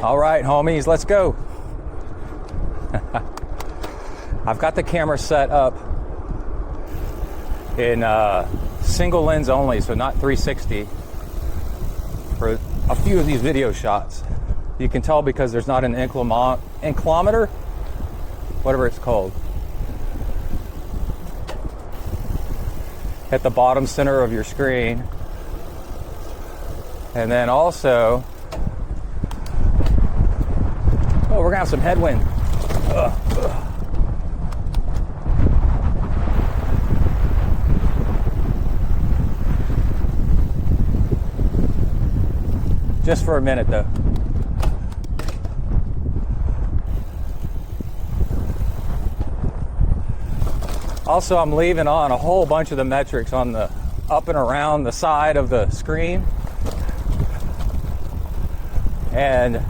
All right, homies, let's go. I've got the camera set up in single lens only, so not 360 for a few of these video shots. You can tell because there's not an inclinometer, whatever it's called, at the bottom center of your screen. And then also, oh, we're gonna have some headwind. Just for a minute though. Also, I'm leaving on a whole bunch of the metrics on the up and around the side of the screen. And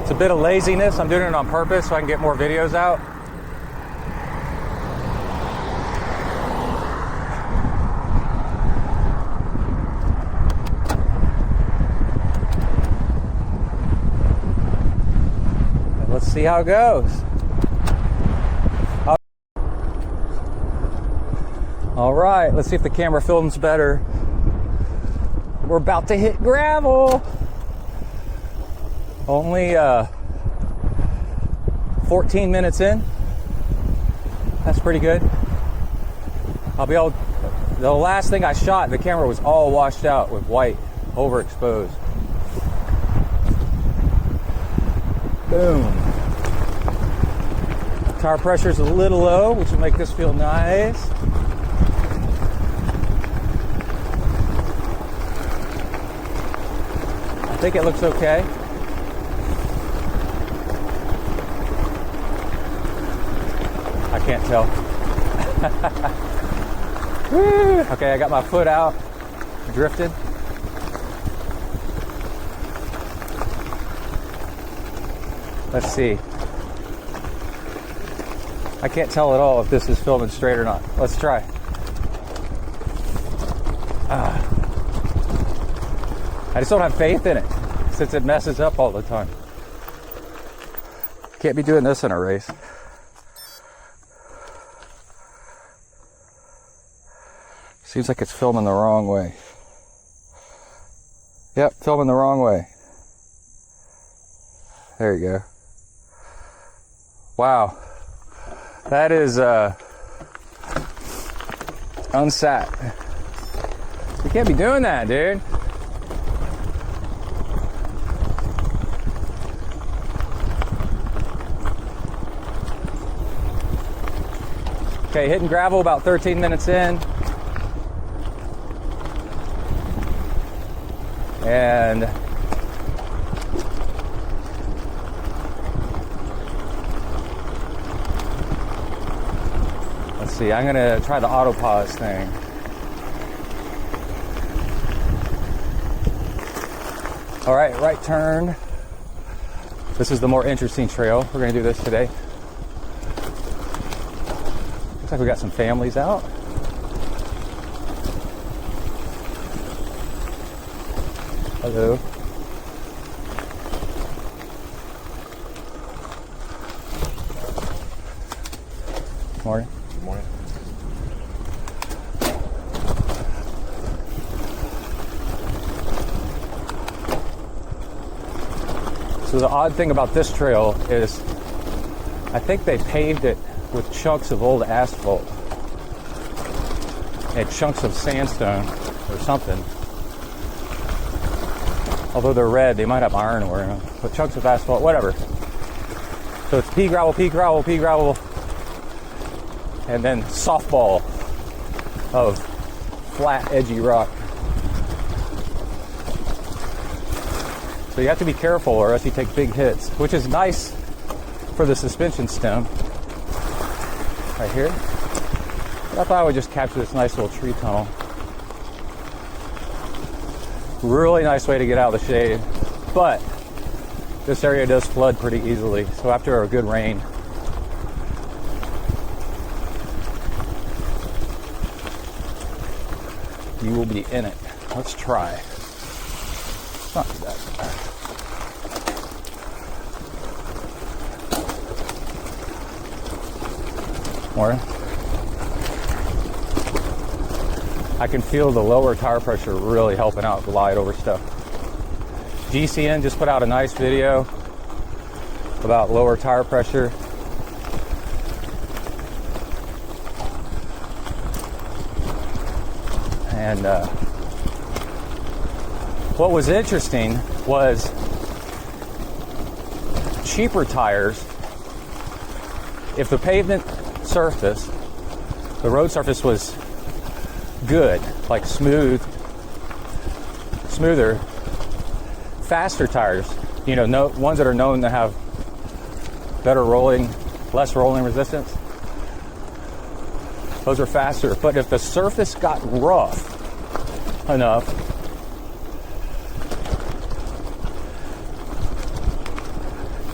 it's a bit of laziness. I'm doing it on purpose so I can get more videos out. Let's see how it goes. All right, let's see if the camera films better. We're about to hit gravel. Only 14 minutes in. That's pretty good. The last thing I shot, the camera was all washed out with white, overexposed. Boom. Tire pressure's a little low, which will make this feel nice. I think it looks okay. I can't tell. Woo. Okay, I got my foot out, drifted. Let's see. I can't tell at all if this is filming straight or not. Let's try. I just don't have faith in it since it messes up all the time. Can't be doing this in a race. Seems like it's filming the wrong way. Yep, filming the wrong way. There you go. Wow. That is unsat. You can't be doing that, dude. Okay, hitting gravel about 13 minutes in. And let's see, I'm gonna try the auto pause thing. All right, right turn. This is the more interesting trail. We're gonna do this today. Looks like we got some families out. Hello. Morning. Good morning. So the odd thing about this trail is I think they paved it with chunks of old asphalt and chunks of sandstone or something. Although they're red, they might have iron or them. But chunks of asphalt, whatever. So it's pea gravel, pea gravel, pea gravel, and then softball of flat, edgy rock. So you have to be careful or else you take big hits, which is nice for the suspension stem. Right here. But I thought I would just capture this nice little tree tunnel. Really nice way to get out of the shade. But this area does flood pretty easily. So after a good rain, you will be in it. Let's try. It's not too bad. More. I can feel the lower tire pressure really helping out glide over stuff. GCN just put out a nice video about lower tire pressure. And what was interesting was cheaper tires, if the pavement surface, the road surface was good, like smoother, faster tires, ones that are known to have better less rolling resistance, those are faster. But if the surface got rough enough,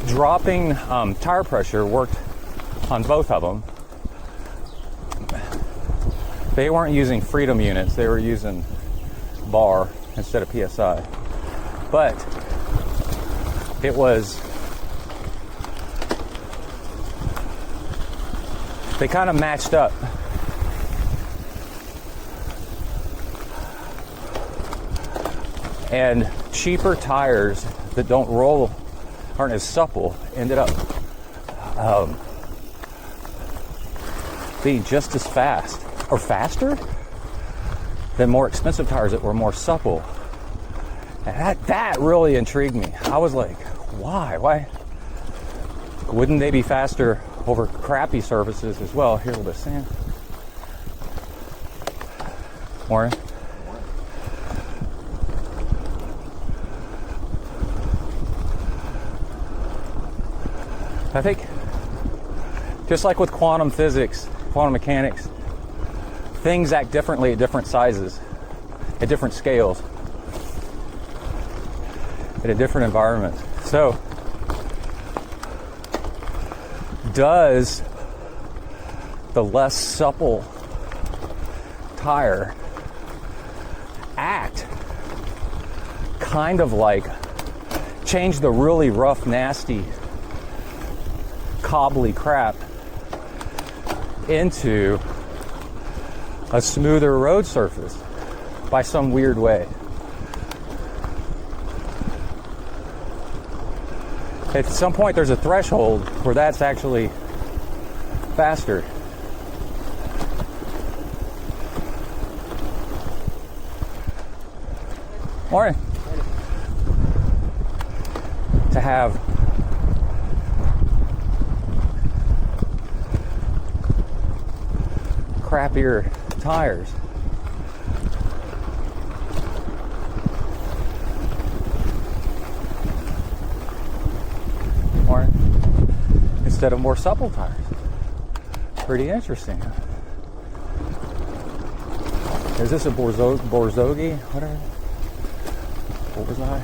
dropping tire pressure worked on both of them. They weren't using Freedom units, they were using bar instead of PSI. But it was, they kind of matched up. And cheaper tires that don't roll, aren't as supple, ended up being just as fast or faster than more expensive tires that were more supple. And that really intrigued me. I was like, why wouldn't they be faster over crappy surfaces as well? Here's a little bit of sand. Warren. I think just like with quantum physics, quantum mechanics, things act differently at different sizes, at different scales, in a different environment. So, does the less supple tire act kind of like change the really rough, nasty, cobbly crap into a smoother road surface by some weird way? At some point there's a threshold where that's actually faster. Morning. To have crappier tires. Or instead of more supple tires. Pretty interesting. Is this a Borzogi? Whatever. What was I?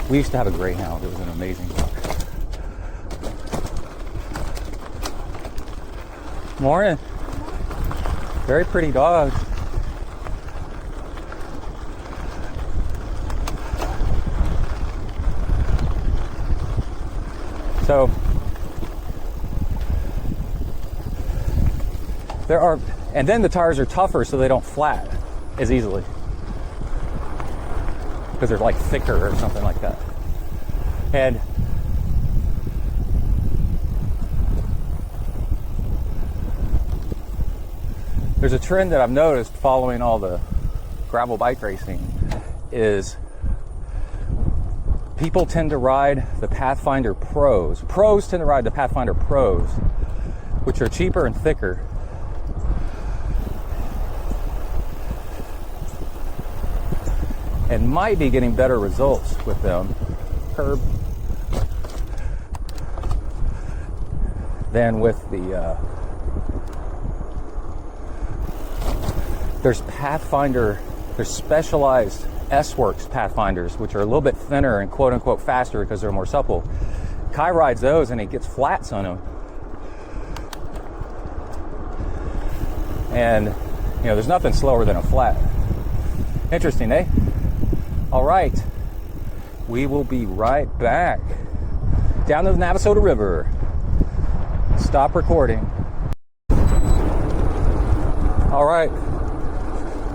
We used to have a Greyhound. It was an amazing dog. Morning. Very pretty dogs. So there are, and then the tires are tougher so they don't flat as easily because they're like thicker or something like that. And there's a trend that I've noticed following all the gravel bike racing is people tend to ride the Pathfinder Pros. Pros tend to ride the Pathfinder Pros, which are cheaper and thicker. And might be getting better results with them than with the there's Pathfinder, there's specialized S-Works Pathfinders, which are a little bit thinner and quote-unquote faster because they're more supple. Kai rides those and he gets flats on them. And, there's nothing slower than a flat. Interesting, eh? All right. We will be right back. Down to the Navasota River. Stop recording. All right.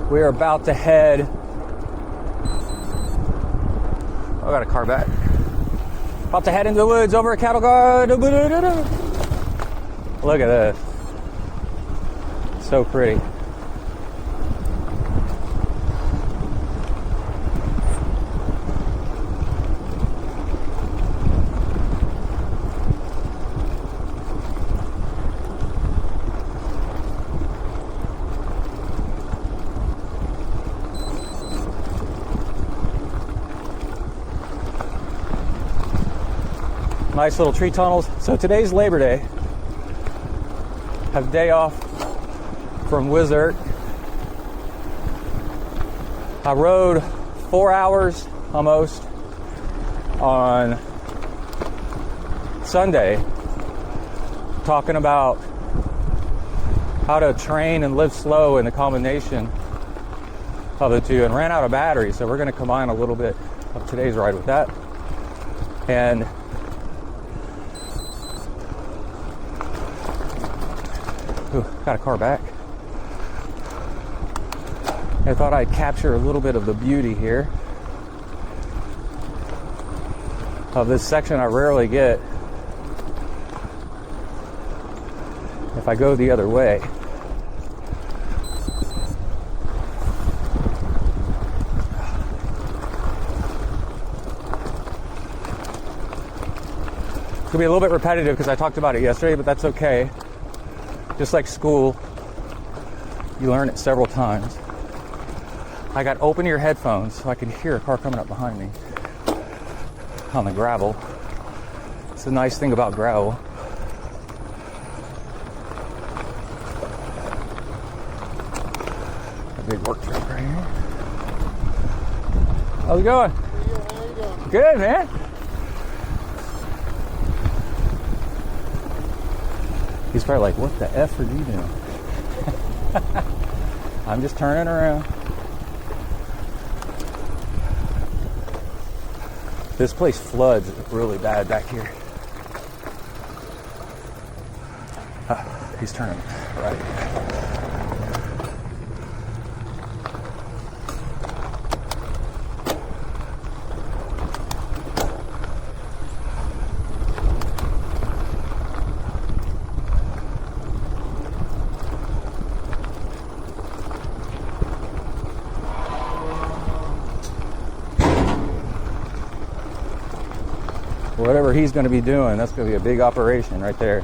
We are about to head. I got a car back. About to head into the woods over a cattle guard. Look at this. So pretty. Nice little tree tunnels. So today's Labor Day. Have a day off from Wizard. I rode 4 hours almost on Sunday talking about how to train and live slow in the combination of the two, and ran out of battery. So we're going to combine a little bit of today's ride with that. And ooh, got a car back. I thought I'd capture a little bit of the beauty here of this section I rarely get if I go the other way. It's gonna be a little bit repetitive because I talked about it yesterday, but that's okay. Just like school, you learn it several times. I got open ear headphones so I could hear a car coming up behind me on the gravel. It's the nice thing about gravel. A big work truck right here. How's it going? How you doing? Good, man. He's probably like, what the F are you doing? I'm just turning around. This place floods really bad back here. He's turning right. Whatever he's going to be doing, that's going to be a big operation right there.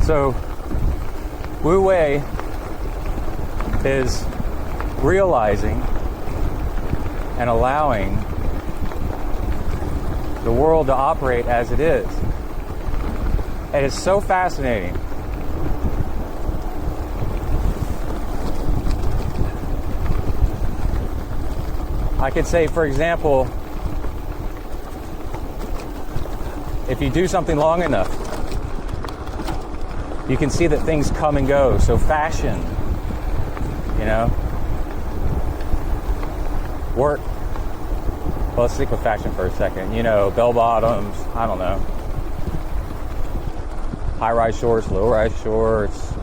So, Wu Wei is realizing and allowing the world to operate as it is. And it's so fascinating. I could say, for example, if you do something long enough, you can see that things come and go. So fashion, you know, work. Well, let's stick with fashion for a second. You know, bell bottoms, I don't know. High-rise shorts, low-rise shorts,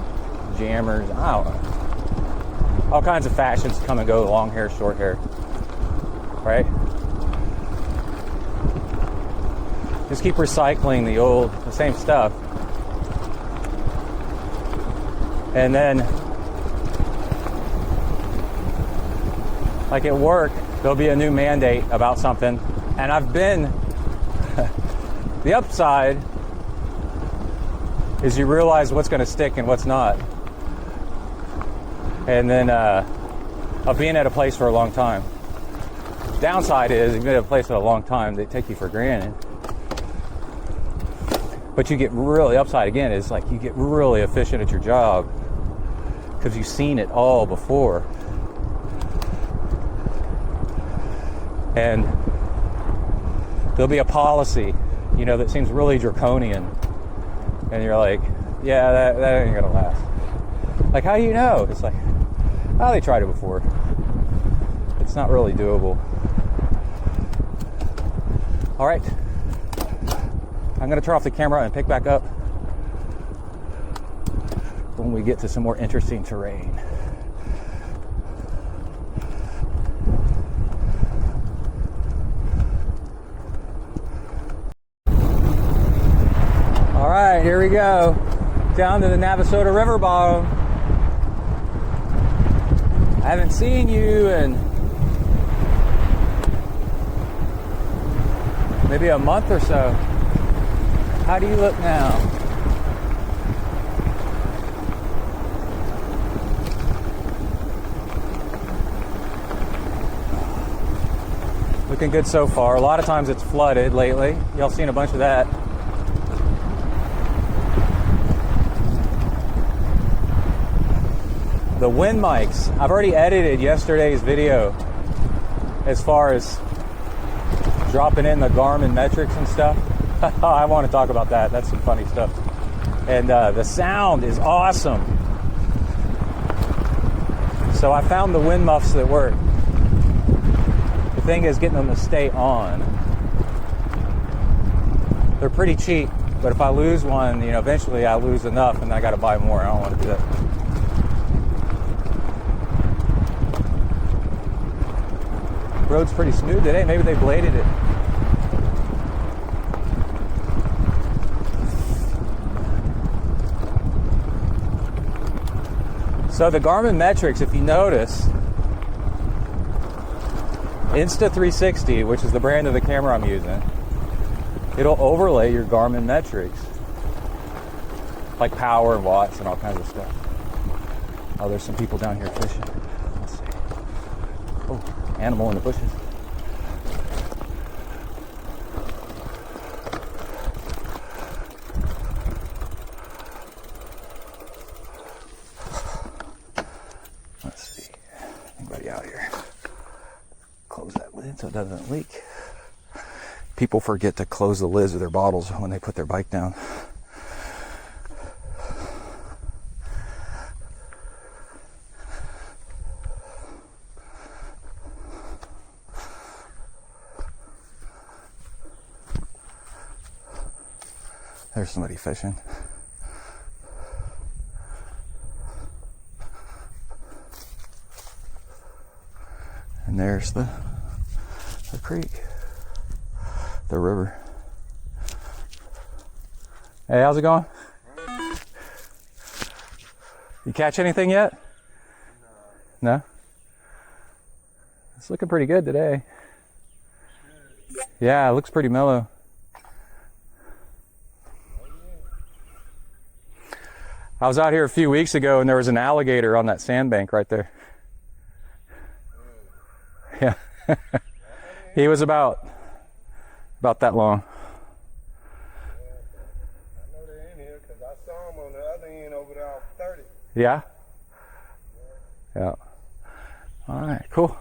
jammers, I don't know. All kinds of fashions come and go, long hair, short hair, right? Just keep recycling the same stuff. And then, like at work, there'll be a new mandate about something. And I've been, the upside is you realize what's going to stick and what's not. And then, of being at a place for a long time. Downside is, if you've been at a place for a long time, they take you for granted. But you get really, upside again is like you get really efficient at your job because you've seen it all before. And there'll be a policy, you know, that seems really draconian. And you're like, yeah, that ain't gonna last. Like, how do you know? It's like, Oh, they tried it before. It's not really doable. All right. I'm going to turn off the camera and pick back up when we get to some more interesting terrain. All right, here we go. Down to the Navasota River bottom. I haven't seen you in maybe a month or so. How do you look now? Looking good so far. A lot of times it's flooded lately. Y'all seen a bunch of that. The wind mics. I've already edited yesterday's video as far as dropping in the Garmin metrics and stuff. I want to talk about that. That's some funny stuff. And the sound is awesome. So I found the wind muffs that work. The thing is getting them to stay on. They're pretty cheap, but if I lose one, you know, eventually I lose enough and I got to buy more. I don't want to do that. Road's pretty smooth today. Maybe they bladed it. So the Garmin metrics, if you notice, Insta360, which is the brand of the camera I'm using, it'll overlay your Garmin metrics, like power and watts and all kinds of stuff. Oh, there's some people down here fishing. Let's see. Oh, animal in the bushes. Let's see. Anybody out here? Close that lid so it doesn't leak. People forget to close the lids of their bottles when they put their bike down. There's somebody fishing. And there's the creek, the river. Hey, how's it going? You catch anything yet? No? It's looking pretty good today. Yeah, it looks pretty mellow. I was out here a few weeks ago and there was an alligator on that sandbank right there. Yeah. He was about that long. I know they're in here because I saw them on the other end over there off 30. Yeah? Yeah. All right, cool.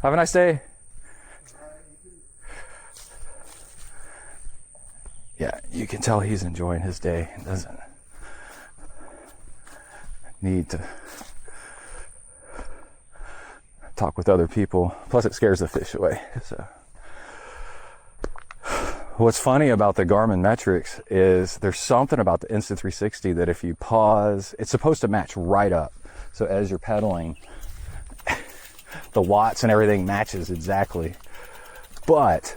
Have a nice day. Yeah, you can tell he's enjoying his day and doesn't need to talk with other people. Plus it scares the fish away. So what's funny about the Garmin metrics is there's something about the Insta360 that if you pause, it's supposed to match right up. So as you're pedaling, the watts and everything matches exactly. But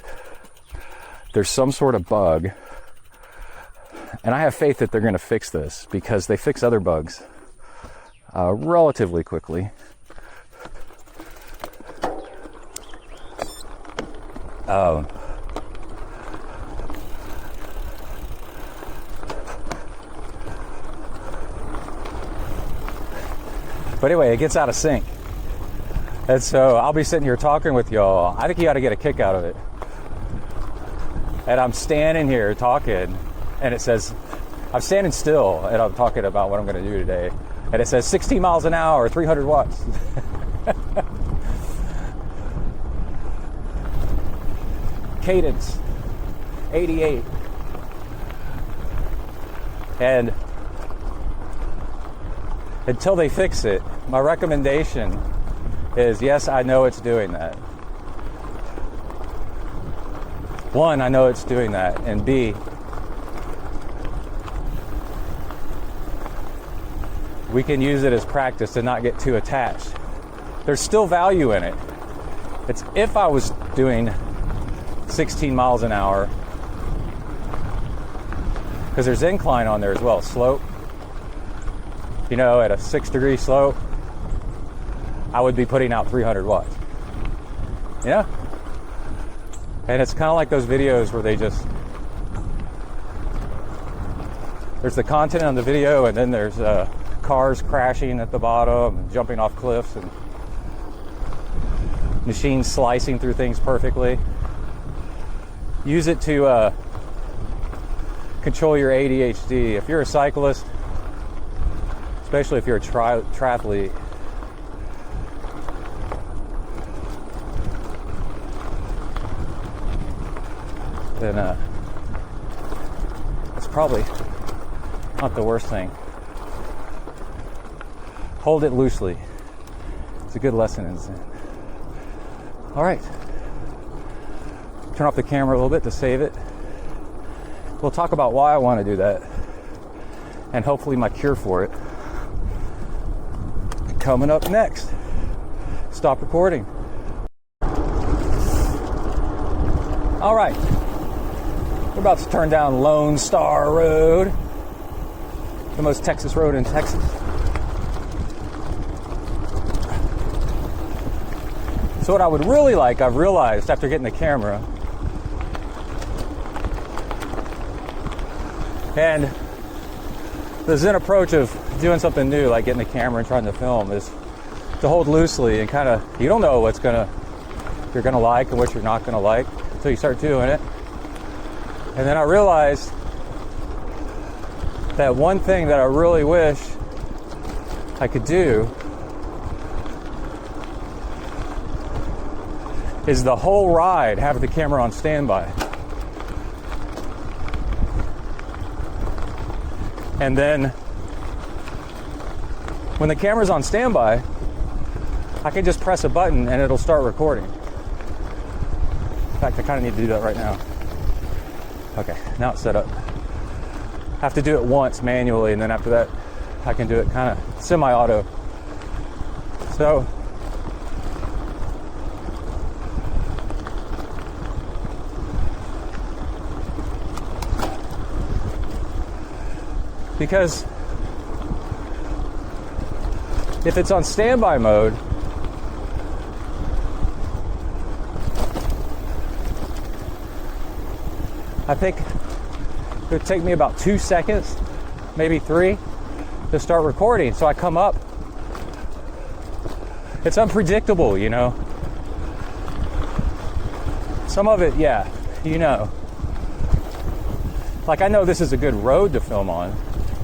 there's some sort of bug, and I have faith that they're going to fix this because they fix other bugs relatively quickly. But anyway, it gets out of sync. And so I'll be sitting here talking with y'all. I think you ought to get a kick out of it. And I'm standing here talking, and it says, I'm standing still, and I'm talking about what I'm going to do today. And it says 16 miles an hour, 300 watts. Cadence, 88. until they fix it, my recommendation is, yes, I know it's doing that. One, I know it's doing that, and B, we can use it as practice to not get too attached. There's still value in it. It's if I was doing 16 miles an hour, because there's incline on there as well, slope. You know, at a 6-degree slope, I would be putting out 300 watts. Yeah? And it's kind of like those videos where there's the content on the video, and then there's cars crashing at the bottom and jumping off cliffs and machines slicing through things perfectly. Use it to control your ADHD. If you're a cyclist, especially if you're a triathlete, then it's probably not the worst thing. Hold it loosely. It's a good lesson in Zen. All right. Turn off the camera a little bit to save it. We'll talk about why I want to do that, and hopefully my cure for it. Coming up next. Stop recording. All right. We're about to turn down Lone Star Road, the most Texas road in Texas. So what I would really like, I've realized after getting the camera, and the Zen approach of doing something new, like getting the camera and trying to film, is to hold loosely and kind of, you don't know what you're gonna like and what you're not gonna like until you start doing it. And then I realized that one thing that I really wish I could do is the whole ride have the camera on standby. And then when the camera's on standby, I can just press a button and it'll start recording. In fact, I kind of need to do that right now. Okay, now it's set up. I have to do it once manually, and then after that, I can do it kind of semi-auto. So, because if it's on standby mode, I think it would take me about 2 seconds, maybe 3, to start recording. So I come up. It's unpredictable, you know. Some of it, yeah, you know. Like, I know this is a good road to film on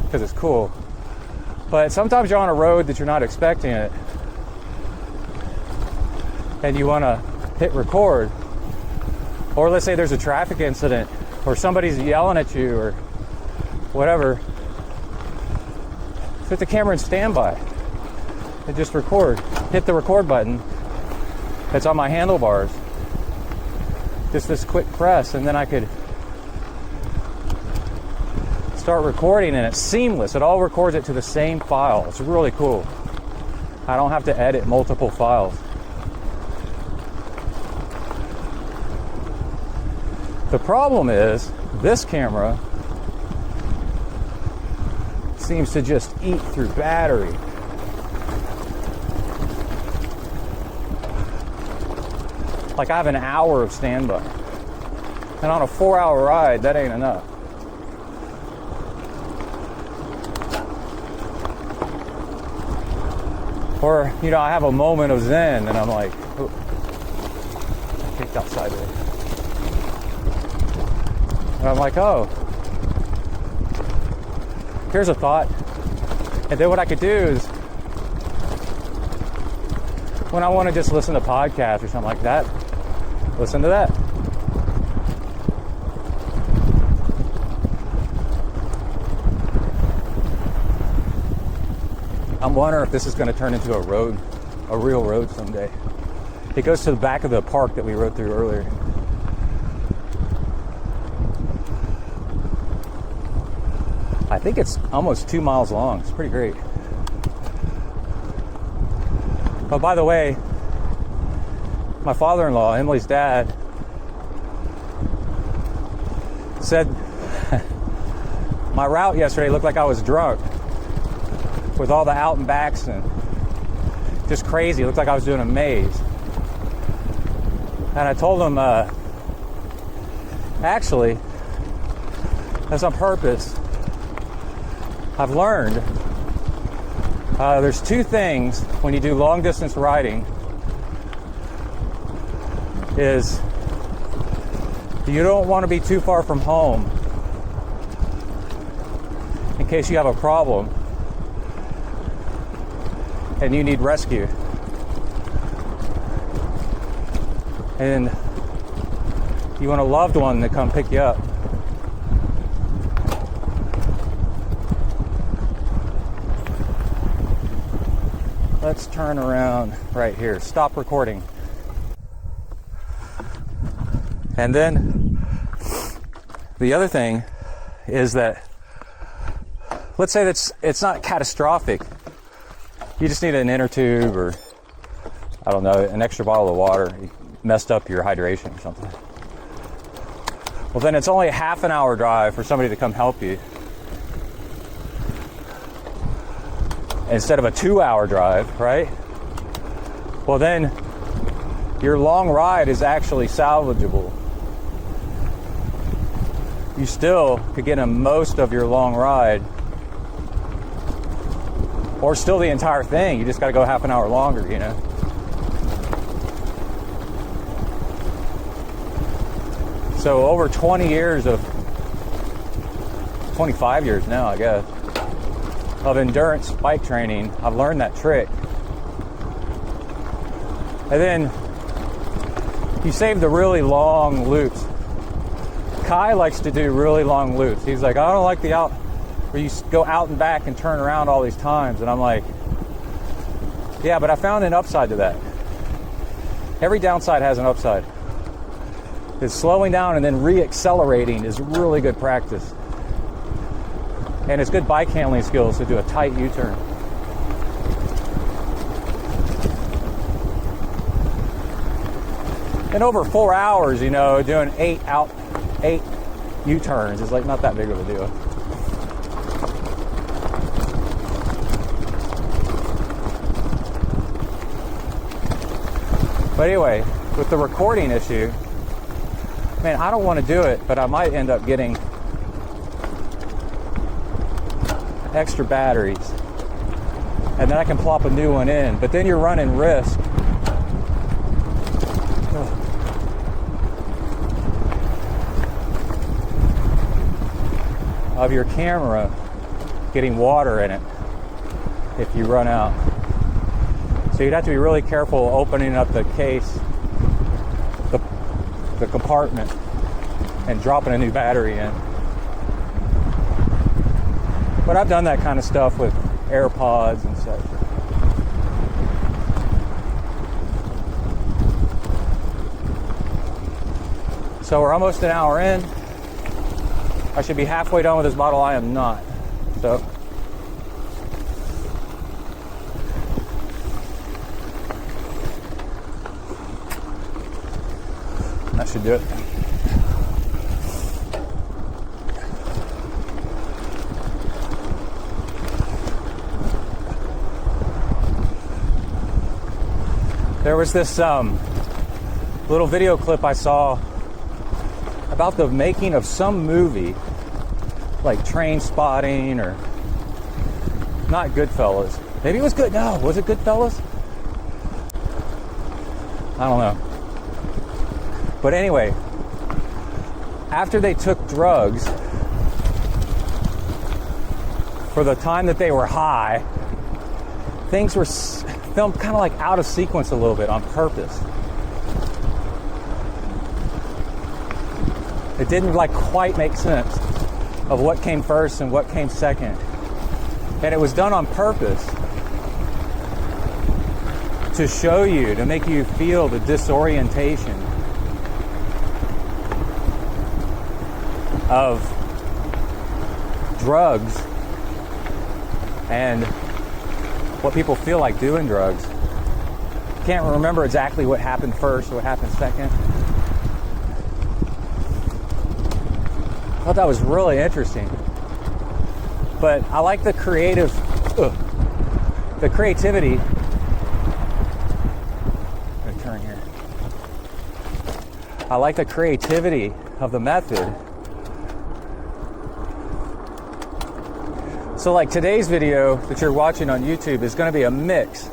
because it's cool. But sometimes you're on a road that you're not expecting it, and you want to hit record. Or let's say there's a traffic incident, or somebody's yelling at you, or whatever. Put the camera in standby and just record. Hit the record button that's on my handlebars. Just this quick press, and then I could start recording, and it's seamless. It all records it to the same file. It's really cool. I don't have to edit multiple files. The problem is, this camera seems to just eat through battery. Like, I have an hour of standby. And on a 4-hour ride, that ain't enough. Or, you know, I have a moment of zen and I'm like, oh, I kicked outside there. And I'm like, oh, here's a thought. And then what I could do is, when I want to just listen to podcasts or something like that, listen to that. I'm wondering if this is going to turn into a road, a real road someday. It goes to the back of the park that we rode through earlier. I think it's almost 2 miles long. It's pretty great. But by the way, my father-in-law, Emily's dad, said my route yesterday looked like I was drunk with all the out and backs and just crazy. It looked like I was doing a maze. And I told him, actually, that's on purpose. I've learned there's two things when you do long distance riding is you don't want to be too far from home in case you have a problem and you need rescue. And you want a loved one to come pick you up. Let's turn around right here. Stop recording. And then the other thing is that, let's say that it's not catastrophic. You just need an inner tube or, I don't know, an extra bottle of water. You messed up your hydration or something. Well, then it's only a half an hour drive for somebody to come help you, instead of a 2-hour drive, right? Well, then your long ride is actually salvageable. You still could get in most of your long ride, or still the entire thing. You just got to go half an hour longer, you know. So over 20 years of, 25 years now, I guess, of endurance bike training, I've learned that trick. And then you save the really long loops. Kai likes to do really long loops. He's like, I don't like the out where you go out and back and turn around all these times. And I'm like, yeah, but I found an upside to that. Every downside has an upside. It's slowing down and then re-accelerating is really good practice. And it's good bike handling skills to do a tight U-turn. And over 4 hours, you know, doing 8 U-turns is like not that big of a deal. But anyway, with the recording issue, man, I don't want to do it, but I might end up getting extra batteries, and then I can plop a new one in. But then you're running risk of your camera getting water in it if you run out. So you'd have to be really careful opening up the case, the compartment, and dropping a new battery in. But I've done that kind of stuff with AirPods and such. So we're almost an hour in. I should be halfway done with this bottle. I am not. So that should do it. There was this little video clip I saw about the making of some movie, like Train Spotting, or not Goodfellas. Maybe it was good. No, was it Goodfellas? I don't know. But anyway, after they took drugs, for the time that they were high, things were filmed kind of like out of sequence a little bit on purpose. It didn't like quite make sense of what came first and what came second. And it was done on purpose to show you, to make you feel the disorientation of drugs and what people feel like doing drugs. Can't remember exactly what happened first, what happened second. I thought that was really interesting. But I like the creativity. I'm gonna turn here. I like the creativity of the method. So like today's video that you're watching on YouTube is going to be a mix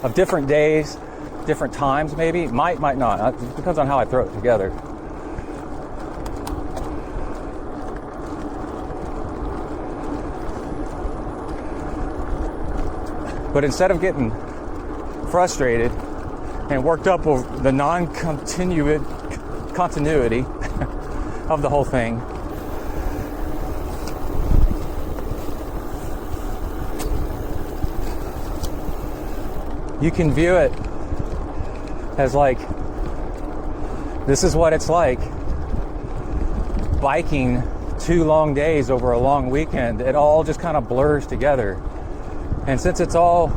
of different days, different times maybe. Might not. It depends on how I throw it together. But instead of getting frustrated and worked up over the continuity of the whole thing, you can view it as like, this is what it's like biking 2 long days over a long weekend. It all just kind of blurs together. And since it's all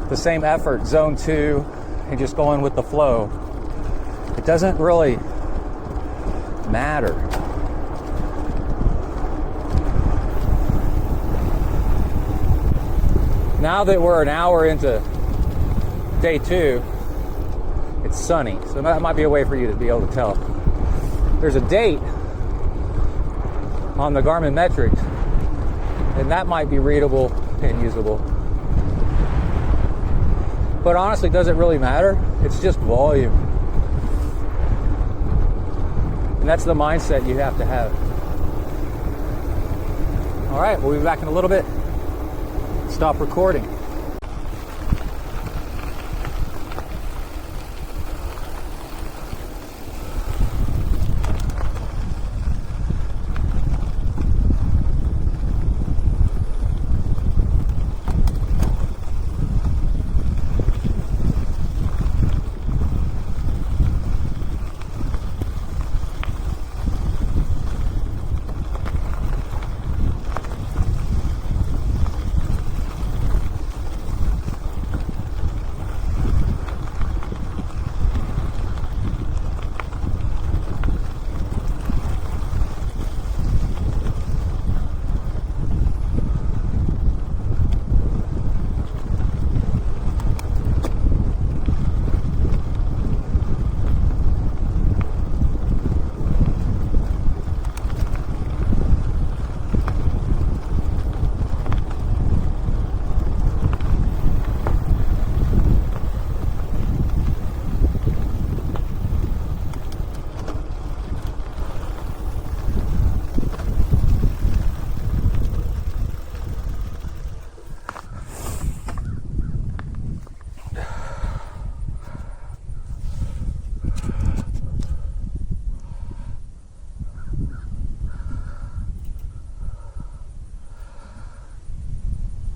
the same effort, zone 2, and just going with the flow, it doesn't really matter. Now that we're an hour into day 2, it's sunny. So that might be a way for you to be able to tell. There's a date on the Garmin metrics, and that might be readable and usable. But honestly, does it really matter? It's just volume. And that's the mindset you have to have. All right, we'll be back in a little bit. Stop recording.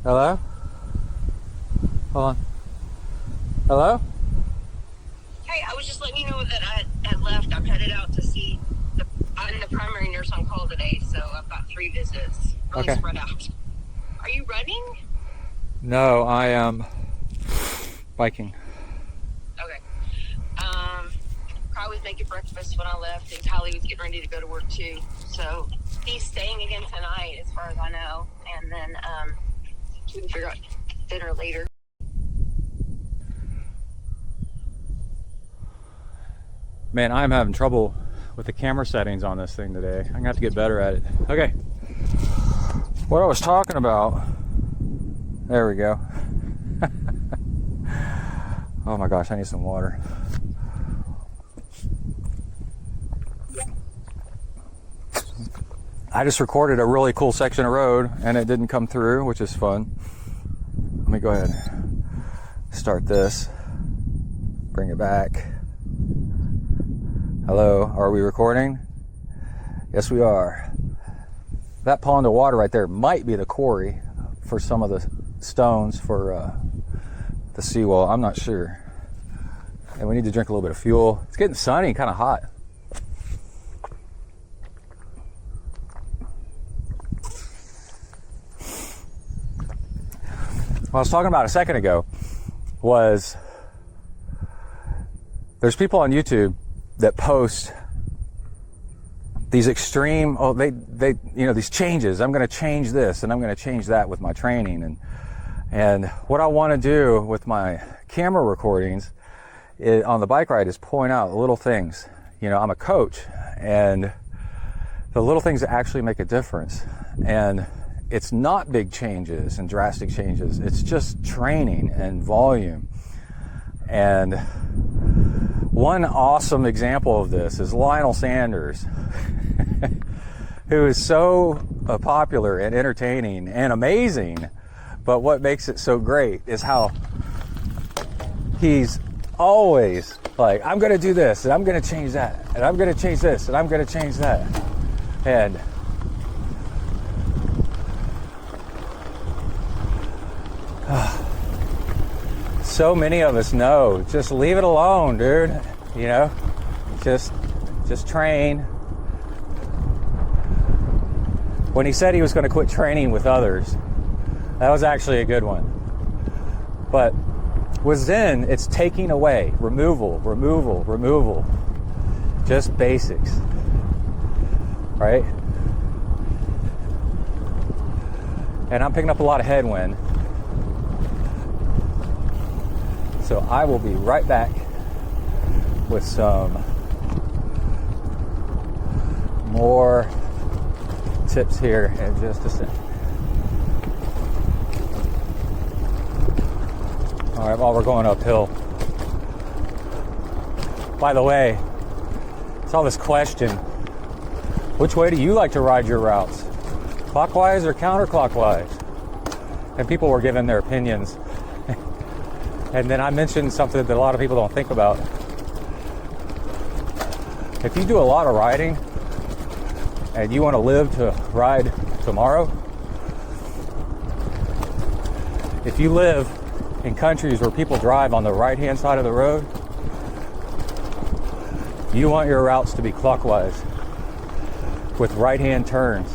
Hello? Hold on. Hello? Hey, I was just letting you know that I had left. I'm headed out to see I'm the primary nurse on call today, so I've got 3 visits. Really Okay. Spread out. Are you running? No, I am biking. Okay. Kyle was making breakfast when I left, and Kylie was getting ready to go to work too. So he's staying again tonight, as far as I know, and then we can figure out dinner later. Man, I'm having trouble with the camera settings on this thing today. I'm gonna have to get better at it. Okay. What I was talking about. There we go. Oh my gosh, I need some water. I just recorded a really cool section of road and it didn't come through, which is fun. Let me go ahead and start this. Bring it back. Hello, are we recording? Yes, we are. That pond of water right there might be the quarry for some of the stones for the seawall. I'm not sure. And we need to drink a little bit of fuel. It's getting sunny, kind of hot. What I was talking about a second ago was there's people on YouTube that post these extreme, these changes. I'm going to change this and I'm going to change that with my training. And what I want to do with my camera recordings on the bike ride is point out little things. I'm a coach, and the little things that actually make a difference. And it's not big changes and drastic changes. It's just training and volume. And one awesome example of this is Lionel Sanders, who is so popular and entertaining and amazing. But what makes it so great is how he's always like, I'm going to do this, and I'm going to change that, and I'm going to change this, and I'm going to change that. And so many of us know, just leave it alone, dude. Just train. When he said he was going to quit training with others, that was actually a good one. But with Zen, it's taking away, removal. Just basics, right? And I'm picking up a lot of headwind. So I will be right back with some more tips here in just a second. All right, while we're going uphill. By the way, I saw this question. Which way do you like to ride your routes? Clockwise or counterclockwise? And people were giving their opinions. And then I mentioned something that a lot of people don't think about. If you do a lot of riding and you want to live to ride tomorrow, if you live in countries where people drive on the right-hand side of the road, you want your routes to be clockwise with right-hand turns.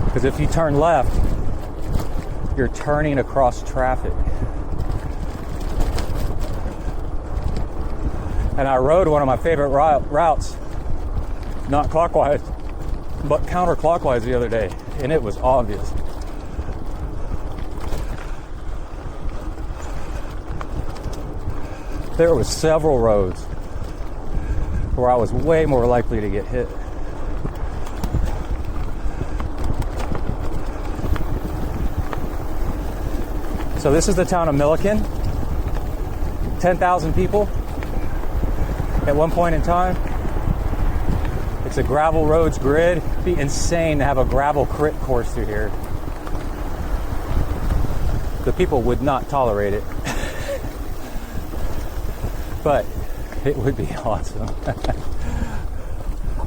Because if you turn left, you're turning across traffic. And I rode one of my favorite routes, not clockwise, but counterclockwise the other day, and it was obvious. There was several roads where I was way more likely to get hit. So this is the town of Milliken. 10,000 people at one point in time. It's a gravel roads grid. It'd be insane to have a gravel crit course through here. The people would not tolerate it. But it would be awesome.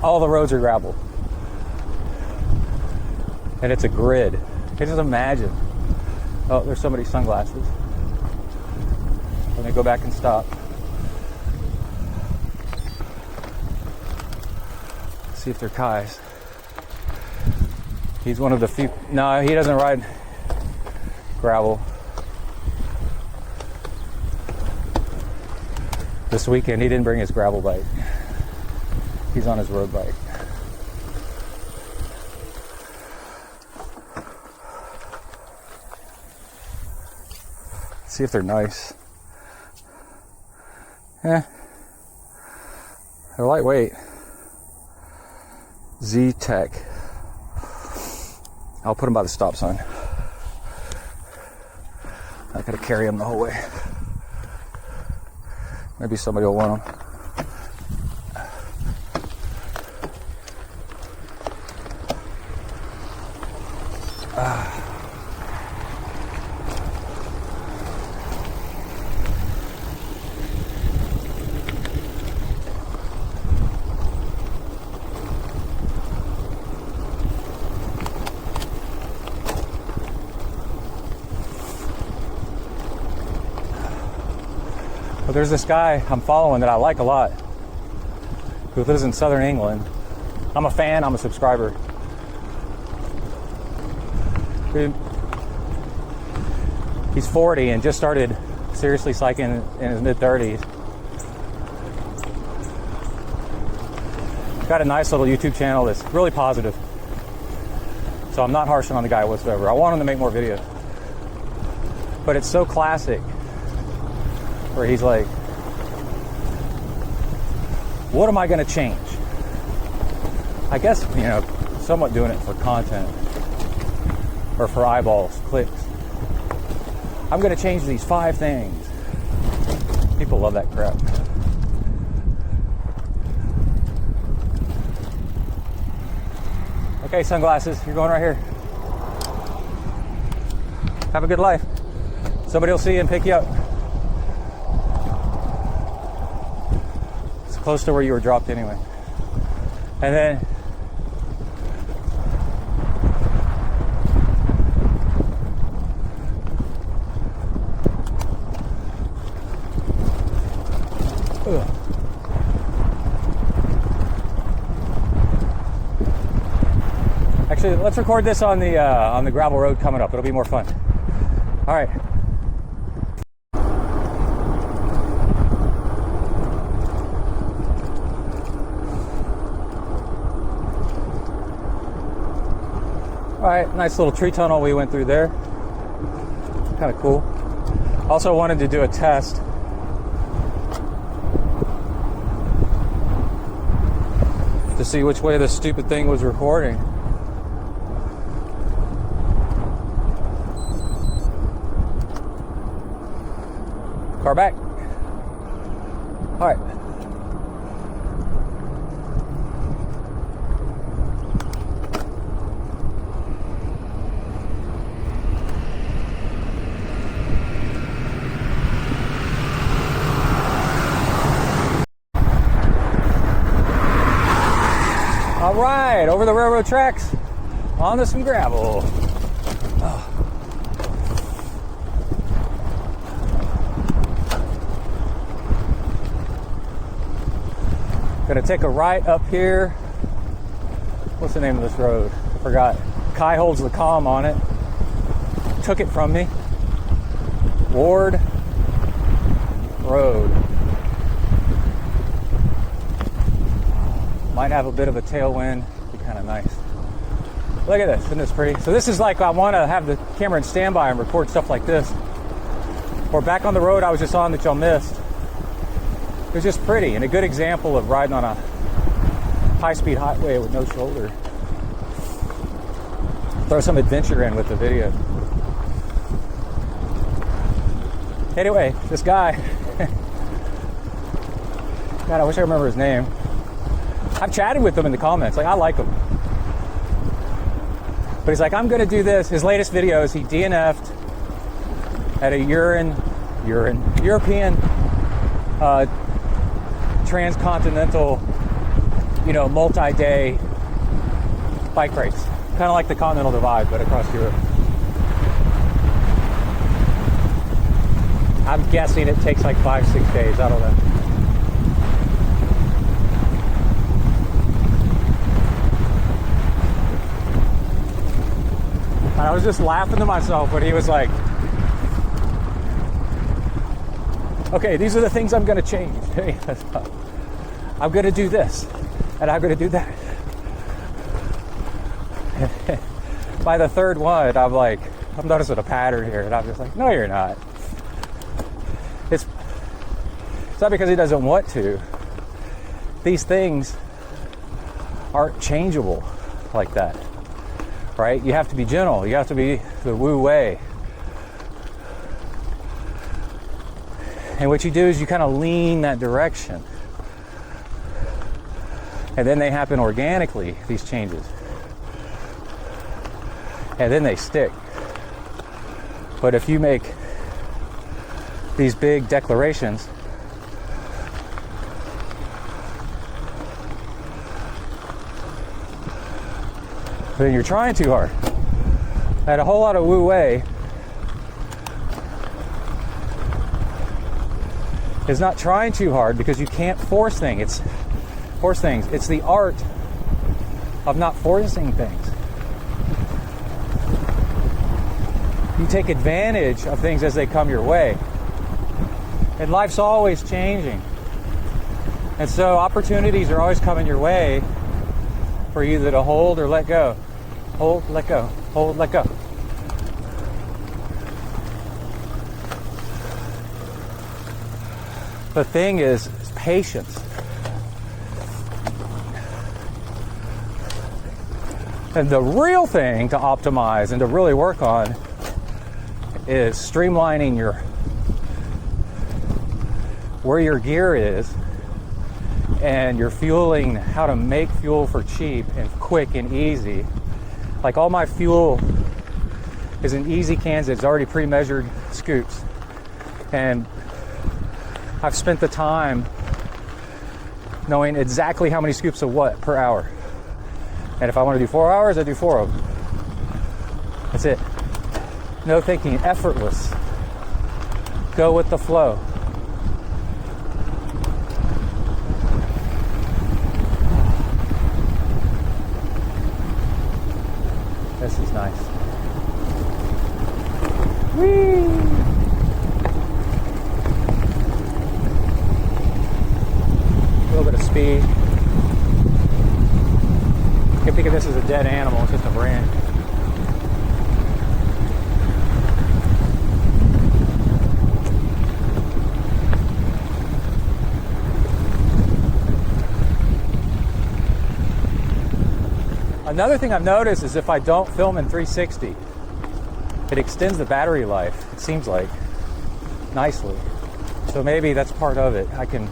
All the roads are gravel. And it's a grid. Just imagine. Oh, there's somebody's sunglasses. Let me go back and stop. See if they're Kai's. He's one of the few. No, he doesn't ride gravel. This weekend, he didn't bring his gravel bike. He's on his road bike. See if they're nice. They're lightweight. Z-Tech. I'll put them by the stop sign. I gotta carry them the whole way. Maybe somebody will want them. But there's this guy I'm following that I like a lot, who lives in southern England. I'm a fan, I'm a subscriber. Dude, he's 40 and just started seriously cycling in his mid-30s. Got a nice little YouTube channel that's really positive. So I'm not harshing on the guy whatsoever. I want him to make more videos. But it's so classic where he's like, what am I going to change? I guess, you know, somewhat doing it for content or for eyeballs, clicks. I'm going to change these 5 things. People love that crap. Okay, sunglasses, you're going right here. Have a good life. Somebody will see you and pick you up. It's close to where you were dropped anyway. And then actually, let's record this on the gravel road coming up. It'll be more fun. All right. All right, nice little tree tunnel we went through there. Kind of cool. Also wanted to do a test. To see which way this stupid thing was recording. Car back. All right. All right, over the railroad tracks, onto some gravel. Oh. Gonna take a right up here. What's the name of this road? I forgot. Kai holds the comm on it. Took it from me. Ward Road. Might have a bit of a tailwind. Be kind of nice. Look at this. Isn't this pretty? So this is like I want to have the camera in standby and record stuff like this. Or back on the road I was just on that y'all missed. It was just pretty and a good example of riding on a high-speed highway with no shoulder. Throw some adventure in with the video. Anyway, this guy, God, I wish I remember his name. I've chatted with him in the comments. Like, I like him. But he's like, I'm going to do this. His latest video is he DNF'd at a European transcontinental, multi-day bike race. Kind of like the Continental Divide, but across Europe. I'm guessing it takes like 5-6 days. I don't know. I was just laughing to myself when he was like, okay, these are the things I'm going to change. I'm going to do this, and I'm going to do that. By the third one, I'm noticing a pattern here, and I'm just like, no, you're not. It's not because he doesn't want to. These things aren't changeable like that, right? You have to be gentle. You have to be the Wu way. And what you do is you kind of lean that direction. And then they happen organically, these changes. And then they stick. But if you make these big declarations, then you're trying too hard. I had a whole lot of Wu Wei is not trying too hard, because you can't force things. It's the art of not forcing things. You take advantage of things as they come your way. And life's always changing. And so opportunities are always coming your way for you either to hold or let go. Hold, let go. Hold, let go. The thing is patience. And the real thing to optimize and to really work on is streamlining where your gear is, and you're fueling, how to make fuel for cheap and quick and easy. Like, all my fuel is in easy cans. It's already pre-measured scoops, and I've spent the time knowing exactly how many scoops of what per hour. And if I want to do 4 hours, I do 4 of them. That's it. No thinking, effortless. Go with the flow. This is nice. Whee! A little bit of speed. You can think of this as a dead animal, it's just a branch. Another thing I've noticed is if I don't film in 360, it extends the battery life, it seems like, nicely. So maybe that's part of it. I can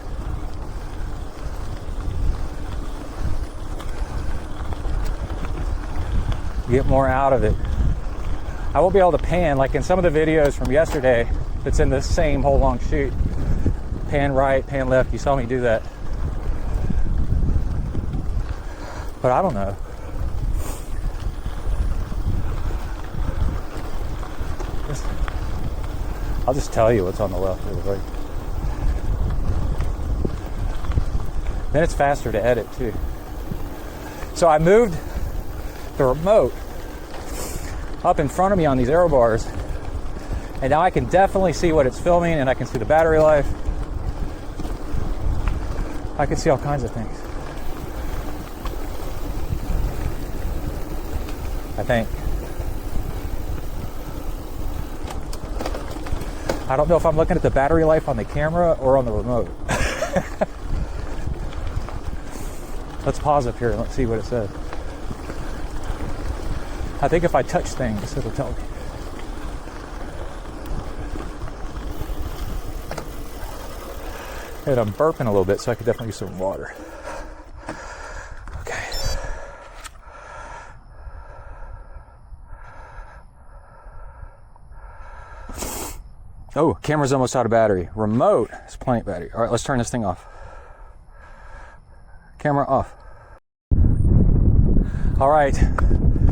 get more out of it. I won't be able to pan, like in some of the videos from yesterday, that's in the same whole long shoot. Pan right, pan left, you saw me do that. But I don't know. I'll just tell you what's on the left or the right. Then it's faster to edit too. So I moved the remote up in front of me on these aero bars, and now I can definitely see what it's filming, and I can see the battery life. I can see all kinds of things, I think. I don't know if I'm looking at the battery life on the camera or on the remote. Let's pause up here and let's see what it says. I think if I touch things, it'll tell me. And I'm burping a little bit, so I could definitely use some water. Okay. Oh, camera's almost out of battery. Remote is plenty of battery. All right, let's turn this thing off. Camera off. All right,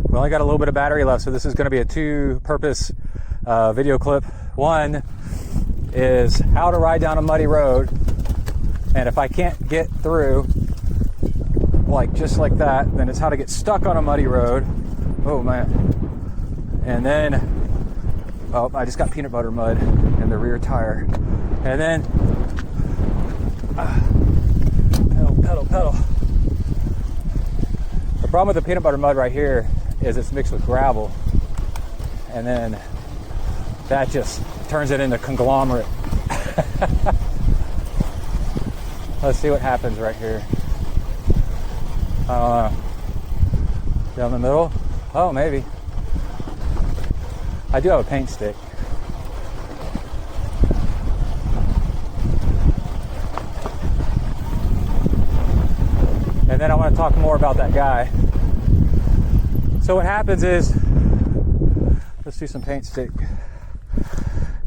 we only got a little bit of battery left, so this is going to be a two-purpose video clip. One is how to ride down a muddy road, and if I can't get through, like just like that, then it's how to get stuck on a muddy road. Oh man. And then, oh, I just got peanut butter mud in the rear tire. And then, pedal. The problem with the peanut butter mud right here is it's mixed with gravel. And then that just turns it into conglomerate. Let's see what happens right here. Down the middle? Oh, maybe. I do have a paint stick. And then I want to talk more about that guy. So what happens is, let's do some paint stick.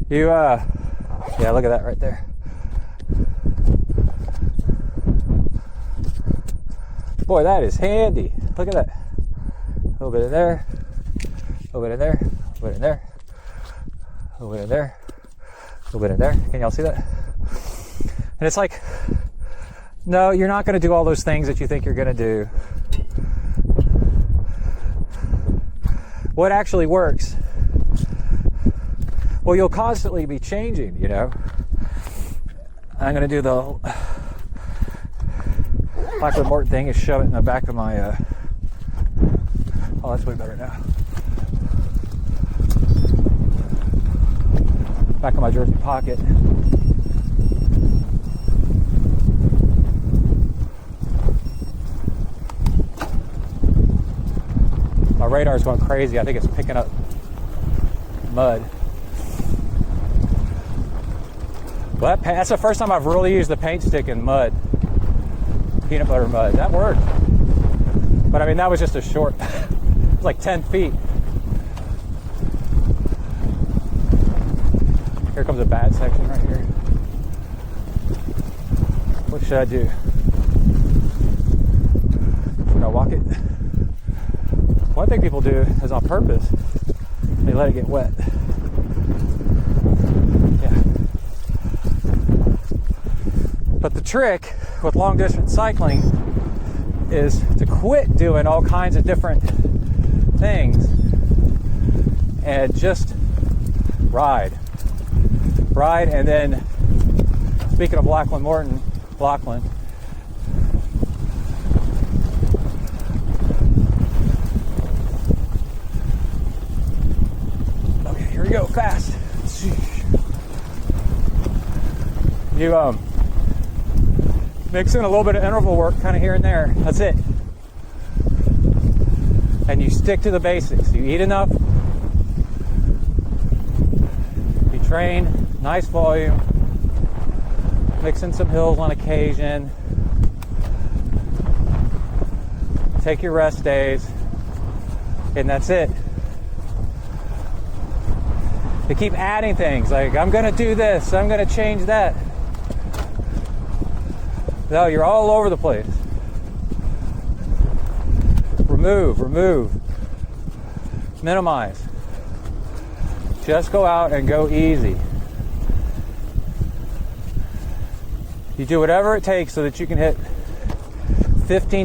Yeah, look at that right there. Boy, that is handy. Look at that. A little bit in there, a little bit in there, a little bit in there, a little bit in there, a little bit in there. Can y'all see that? And it's like, no, you're not going to do all those things that you think you're going to do. What actually works? Well, you'll constantly be changing, you know. I'm going to do the Blackwood Morton thing is shove it in the back of my, oh, that's way better now. Back of my jersey pocket. My radar's going crazy. I think it's picking up mud. Well, that's the first time I've really used the paint stick in mud. Peanut butter mud. That worked. But I mean, that was just a short, it was like 10 feet. Here comes a bad section right here. What should I do? Should I walk it? One thing people do is on purpose, they let it get wet. Yeah. But the trick with long distance cycling is to quit doing all kinds of different things and just ride. Ride, and then, speaking of Lachlan Morton, Lachlan, okay, here we go, fast. You mix in a little bit of interval work kind of here and there. That's it. And you stick to the basics. You eat enough, you train, nice volume, mix in some hills on occasion, take your rest days, and that's it. They keep adding things like, I'm going to do this, I'm going to change that. No, you're all over the place. Remove, minimize. Just go out and go easy. You do whatever it takes so that you can hit 15